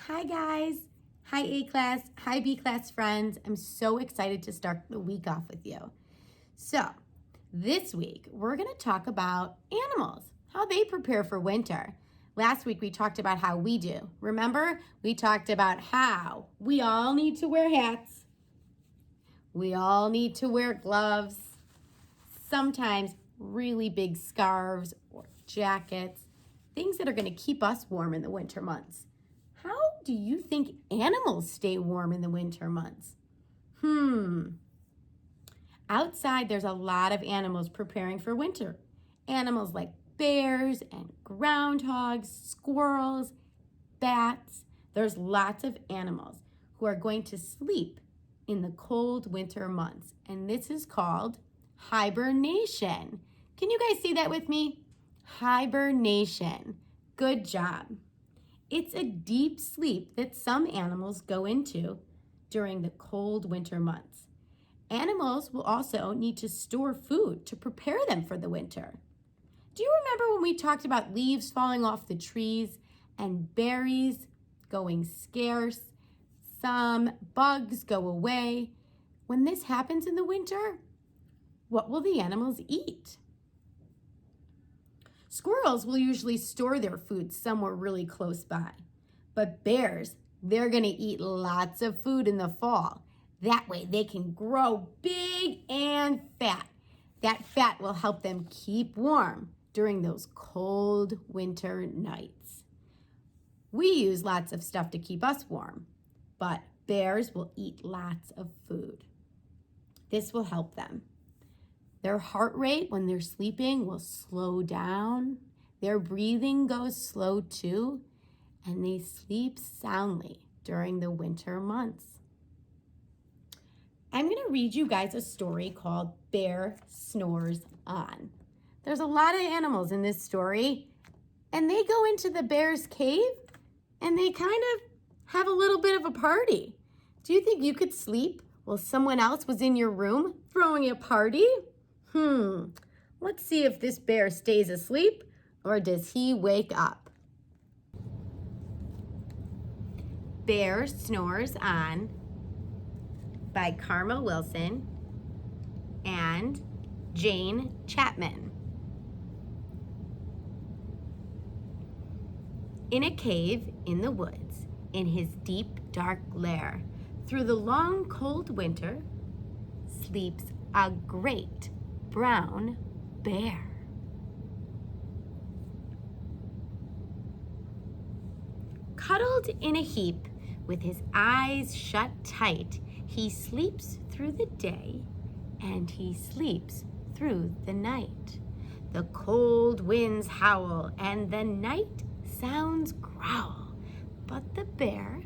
Hi guys, hi A class, hi B class friends. I'm so excited to start the week off with you. So this week we're going to talk about animals, how they prepare for winter. Last week we talked about how we do. Remember, we talked about how we all need to wear hats. We all need to wear gloves, sometimes really big scarves or jackets, things that are going to keep us warm in the winter months. How do you think animals stay warm in the winter months? Outside, there's a lot of animals preparing for winter. Animals like bears and groundhogs, squirrels, bats. There's lots of animals who are going to sleep in the cold winter months. And this is called hibernation. Can you guys see that with me? Hibernation. Good job. It's a deep sleep that some animals go into during the cold winter months. Animals will also need to store food to prepare them for the winter. Do you remember when we talked about leaves falling off the trees and berries going scarce? Some bugs go away. When this happens in the winter, what will the animals eat? Squirrels will usually store their food somewhere really close by. But bears, they're going to eat lots of food in the fall. That way they can grow big and fat. That fat will help them keep warm during those cold winter nights. We use lots of stuff to keep us warm, but bears will eat lots of food. This will help them. Their heart rate when they're sleeping will slow down. Their breathing goes slow too, and they sleep soundly during the winter months. I'm going to read you guys a story called Bear Snores On. There's a lot of animals in this story, and they go into the bear's cave, and they kind of have a little bit of a party. Do you think you could sleep while someone else was in your room throwing a party? Let's see if this bear stays asleep or does he wake up. Bear Snores On by Karma Wilson and Jane Chapman. In a cave in the woods, in his deep, dark lair, through the long, cold winter, sleeps a great brown bear. Cuddled in a heap, with his eyes shut tight, he sleeps through the day and he sleeps through the night. The cold winds howl and the night sounds growl, but the bear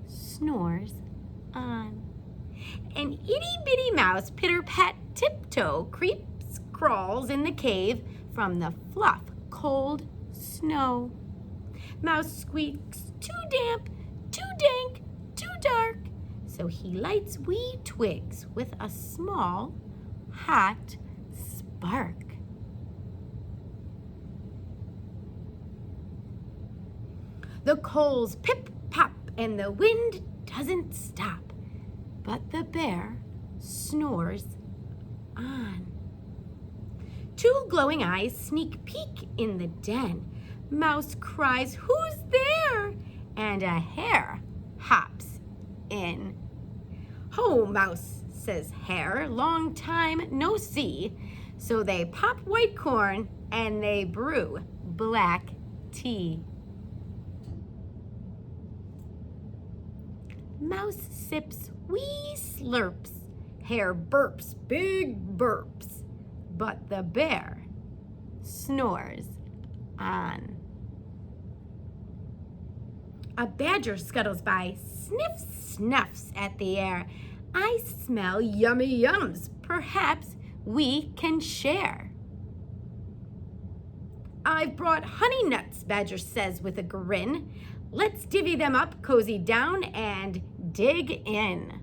snores on. An itty-bitty mouse, pitter-pat, tiptoe, creeps, crawls in the cave from the fluff, cold snow. Mouse squeaks, too damp, too dank, too dark, so he lights wee twigs with a small, hot spark. The coals pip-pop and the wind doesn't stop, but the bear snores on. Two glowing eyes sneak peek in the den. Mouse cries, "Who's there?" And a hare hops in. "Ho, Mouse," says Hare, "long time no see." So they pop white corn and they brew black tea. Mouse sips wee slurps. Hare burps big burps. But the bear snores on. A badger scuttles by, sniffs, snuffs at the air. "I smell yummy yums. Perhaps we can share." "I've brought honey nuts," Badger says with a grin. "Let's divvy them up, cozy down, and dig in."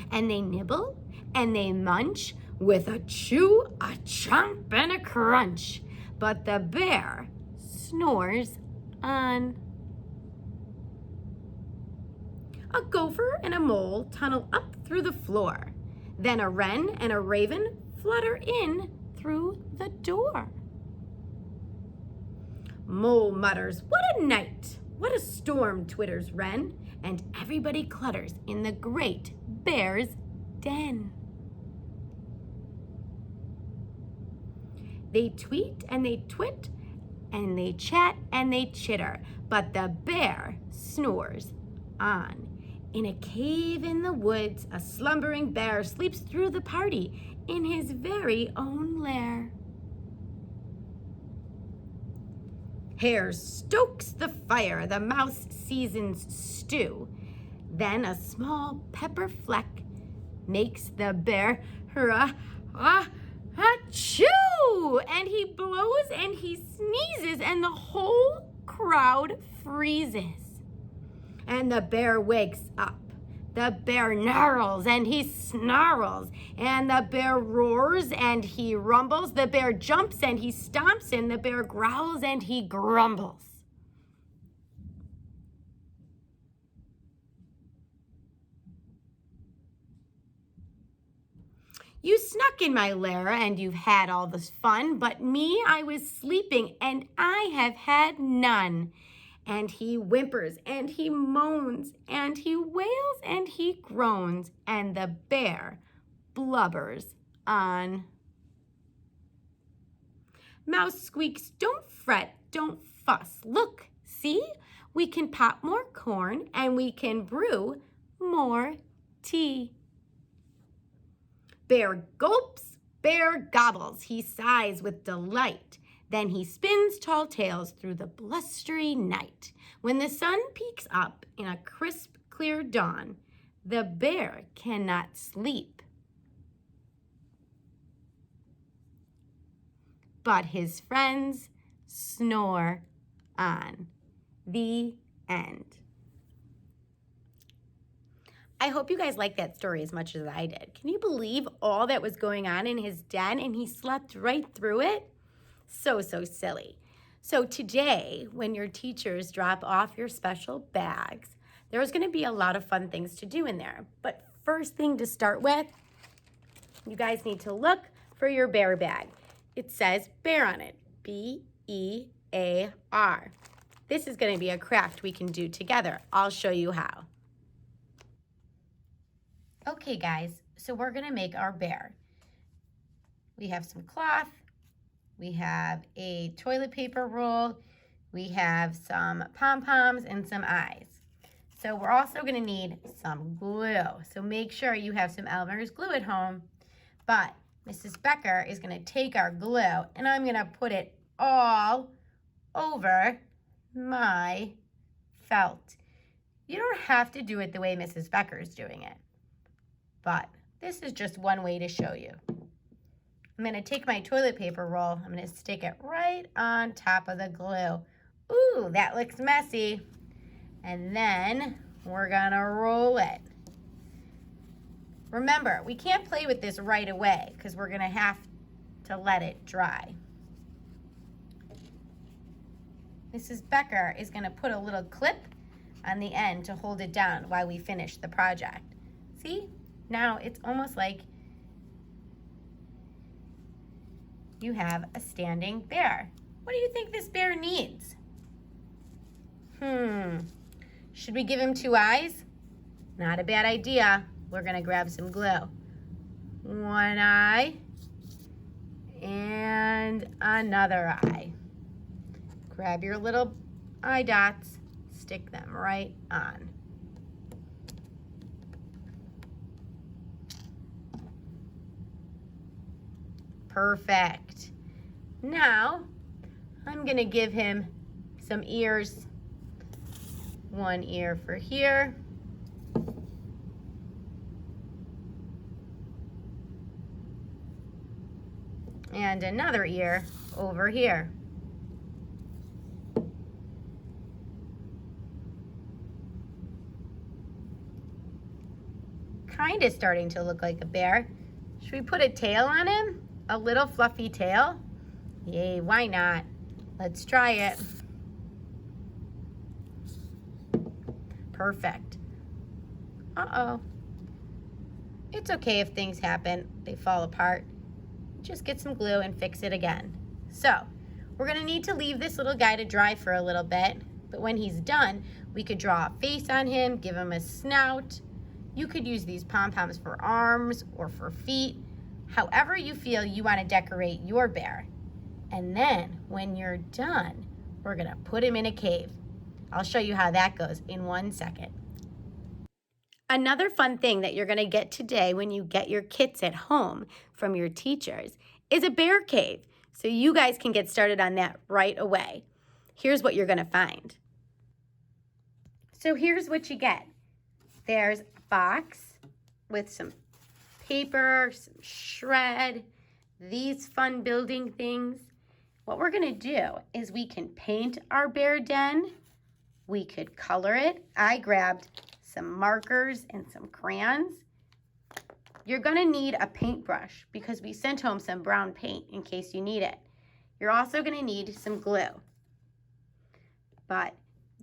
And they nibble and they munch with a chew, a chomp, and a crunch. But the bear snores on. A gopher and a mole tunnel up through the floor. Then a wren and a raven flutter in through the door. Mole mutters, "What a night! What a storm," twitters wren, and everybody clutters in the great bear's den. They tweet and they twit, and they chat and they chitter, but the bear snores on. In a cave in the woods, a slumbering bear sleeps through the party in his very own lair. Hare stokes the fire, the mouse seasons stew. Then a small pepper fleck makes the bear achoo! And he blows and he sneezes and the whole crowd freezes. And the bear wakes up. The bear gnarls and he snarls, and the bear roars and he rumbles. The bear jumps and he stomps, and the bear growls and he grumbles. You snuck in my lair and you've had all this fun, but me, I was sleeping and I have had none. And he whimpers and he moans and he wails and he groans, and the bear blubbers on. Mouse squeaks, "Don't fret, don't fuss. Look, see, we can pop more corn and we can brew more tea." Bear gulps, bear gobbles, he sighs with delight. Then he spins tall tales through the blustery night. When the sun peeks up in a crisp, clear dawn, the bear cannot sleep. But his friends snore on. The end. I hope you guys like that story as much as I did. Can you believe all that was going on in his den and he slept right through it? So silly. So today, when your teachers drop off your special bags, there's going to be a lot of fun things to do in there. But first thing to start with, you guys need to look for your bear bag. It says bear on it, B-E-A-R. This is going to be a craft we can do together. I'll show you how. Okay, guys, so we're going to make our bear. We have some cloth. We have a toilet paper roll, we have some pom-poms, and some eyes. So we're also going to need some glue. So make sure you have some Elmer's glue at home. But Mrs. Becker is going to take our glue, and I'm going to put it all over my felt. You don't have to do it the way Mrs. Becker is doing it, but this is just one way to show you. I'm going to take my toilet paper roll. I'm going to stick it right on top of the glue. Ooh, that looks messy. And then we're going to roll it. Remember, we can't play with this right away because we're going to have to let it dry. Mrs. Becker is going to put a little clip on the end to hold it down while we finish the project. See? Now it's almost like you have a standing bear. What do you think this bear needs? Should we give him two eyes? Not a bad idea. We're going to grab some glue. One eye and another eye. Grab your little eye dots, stick them right on. Perfect. Now, I'm going to give him some ears. One ear for here. And another ear over here. Kind of starting to look like a bear. Should we put a tail on him? A little fluffy tail? Yay, why not? Let's try it. Perfect. Uh-oh. It's okay if things happen, they fall apart. Just get some glue and fix it again. So, we're gonna need to leave this little guy to dry for a little bit, but when he's done, we could draw a face on him, give him a snout. You could use these pom-poms for arms or for feet, however you feel you wanna decorate your bear. And then, when you're done, we're gonna put him in a cave. I'll show you how that goes in 1 second. Another fun thing that you're gonna get today when you get your kits at home from your teachers is a bear cave. So you guys can get started on that right away. Here's what you're gonna find. So here's what you get. There's a box with some paper, some shred, these fun building things. What we're gonna do is we can paint our bear den. We could color it. I grabbed some markers and some crayons. You're gonna need a paintbrush because we sent home some brown paint in case you need it. You're also gonna need some glue. But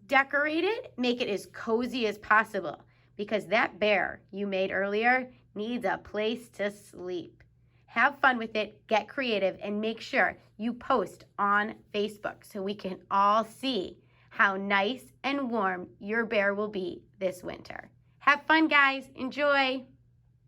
decorate it, make it as cozy as possible because that bear you made earlier needs a place to sleep. Have fun with it, get creative, and make sure you post on Facebook so we can all see how nice and warm your bear will be this winter. Have fun, guys. Enjoy.